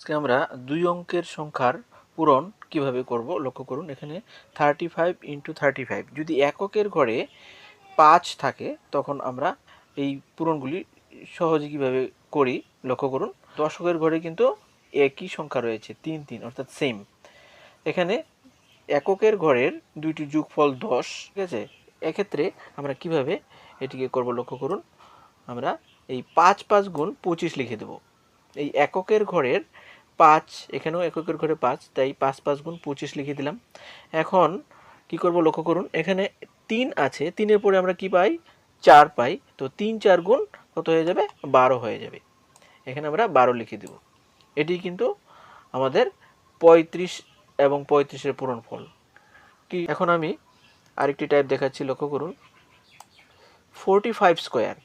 আজকে আমরা দুই অঙ্কের সংখ্যার পূরণ কিভাবে করব লক্ষ্য করুন। এখানে 35 × 35 যদি এককের ঘরে 5 থাকে তখন আমরা এই পূরণগুলি সহজে কিভাবে করি লক্ষ্য করুন। দশকের ঘরে কিন্তু একই সংখ্যা রয়েছে 3 3 অর্থাৎ সেম। এখানে এককের ঘরের দুইটি যোগফল 10, ঠিক আছে। এক্ষেত্রে আমরা কিভাবে এটিকে করব লক্ষ্য করুন। আমরা এই 5 5 গুণ 25 লিখে দেব। এই এককের ঘরের 5, এখানেও এককের ঘরে 5, তাই 5 5 গুণ 25 লিখে দিলাম। এখন কি করব লক্ষ্য করুন, এখানে 3 আছে, 3-এর পরে আমরা কি পাই? 4 পাই। তো 3 4 গুণ কত হয়ে যাবে? 12 হয়ে যাবে। এখানে আমরা 12 লিখে দেব। এটি কিন্তু আমাদের 35 এবং 35-এর পূরণফল। কি এখন আমি আরেকটি টাইপ দেখাচ্ছি লক্ষ্য করুন। 45 স্কোয়ার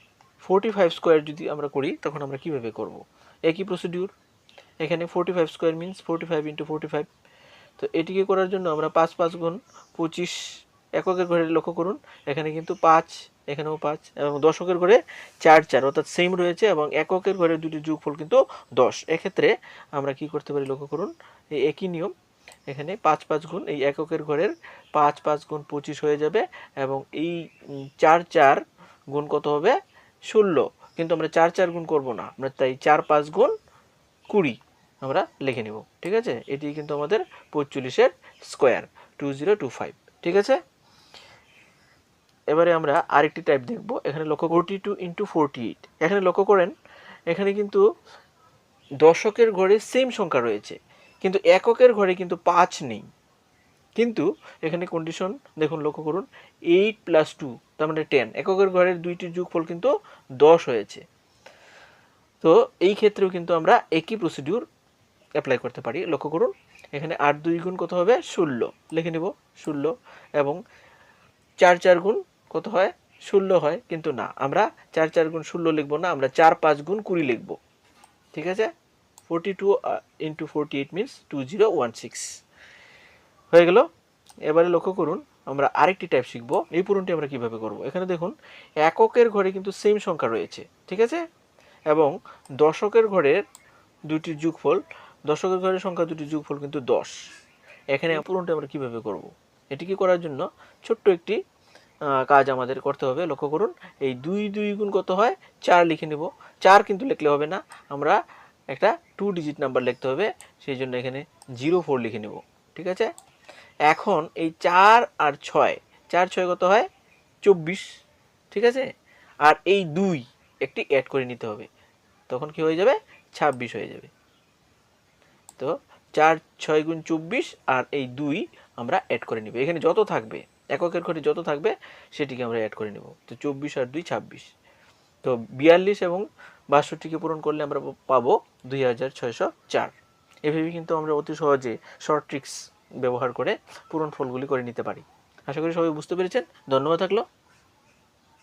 45 স্কোয়ার যদি আমরা করি তখন আমরা কিভাবে করব? একই প্রসিডিউর। এখানে 45 স্কোয়ার মিন্স 45 × 45। তো এটিকে করার জন্য আমরা 5 5 গুণ 25 এককের ঘরে লক্ষ্য করুন, এখানে কিন্তু 5, এখানেও 5 এবং দশকের ঘরে 4 4 অর্থাৎ সেম রয়েছে এবং এককের ঘরে দুটি যোগফল কিন্তু 10। এক্ষেত্রে আমরা কি করতে পারি লক্ষ্য করুন, এই একই নিয়ম। এখানে 5 5 গুণ এই এককের ঘরের 5 5 গুণ 25 হয়ে যাবে এবং এই 4 4 গুণ কত হবে? 16। কিন্তু আমরা 4 4 গুণ করব না, আমরা তাই 4 5 গুণ 20 আমরা লিখে নেব, ঠিক আছে। এটি কিন্তু আমাদের 45-এর স্কোয়ার 2025, ঠিক আছে। এবারে আমরা আরেকটি টাইপ দেখব। এখানে লক্ষ্য 42 × 48। এখানে লক্ষ্য করেন, এখানে কিন্তু দশকের ঘরে সেম সংখ্যা রয়েছে কিন্তু এককের ঘরে কিন্তু 5 নেই। কিন্তু এখানে কন্ডিশন দেখুন লক্ষ্য করুন, 8 + 2 তার মানে 10। এককের ঘরের দুইটি যোগফল কিন্তু 10 হয়েছে। তো এই ক্ষেত্রেও কিন্তু আমরা একই প্রসিডিউর অ্যাপ্লাই করতে পারি। লক্ষ্য করুন, এখানে 8 2 গুণ কত হবে? 16 লিখে নেব 16 এবং 4 4 গুণ কত হয়? 16 হয়। কিন্তু না, আমরা 4 4 গুণ 16 লিখব না, আমরা 4 5 গুণ 20 লিখব, ঠিক আছে। 42 × 48 মিন্স 2016 হয়ে গেল। এবারে লক্ষ্য করুন, আমরা আরেকটি টাইপ শিখব। এই পূরণটি আমরা কিভাবে করব। এখানে দেখুন, এককের ঘরে কিন্তু সেম সংখ্যা রয়েছে, ঠিক আছে, এবং দশকের ঘরের দুটি যোগফল, দশকের ঘরের সংখ্যা দুটি যোগফল কিন্তু 10। এখানে পূরণটি আমরা কিভাবে করব? এটিকে করার জন্য ছোট্ট একটি কাজ আমাদের করতে হবে। লক্ষ্য করুন, এই 2 2 গুণ কত হয়? 4 লিখে নেব। 4 কিন্তু লিখলে হবে না, আমরা একটা 2 ডিজিট নাম্বার লিখতে হবে, সেই জন্য এখানে 04 লিখে নেব, ঠিক আছে। এখন এই 4 আর 6, 4 6 কত হয়? 24, ঠিক আছে। আর এই 2 একটি অ্যাড করে নিতে হবে, তখন কি হয়ে যাবে? 26 হয়ে যাবে। তো 4 6 গুণ 24 আর এই 2 আমরা অ্যাড করে নিব। এখানে যত থাকবে, এককের ঘরে যত থাকবে সেটিকে আমরা অ্যাড করে নেব। তো 24 আর 2 26। তো 42 এবং 62কে পূরণ করলে আমরা পাবো 2604। এভাবে কিন্তু আমরা অতি সহজে শর্ট ট্রিক্স ব্যবহার করে পূরণ ফলগুলি করে নিতে পারি। আশা করি সবাই বুঝতে পেরেছেন। ধন্যবাদ থাকলো।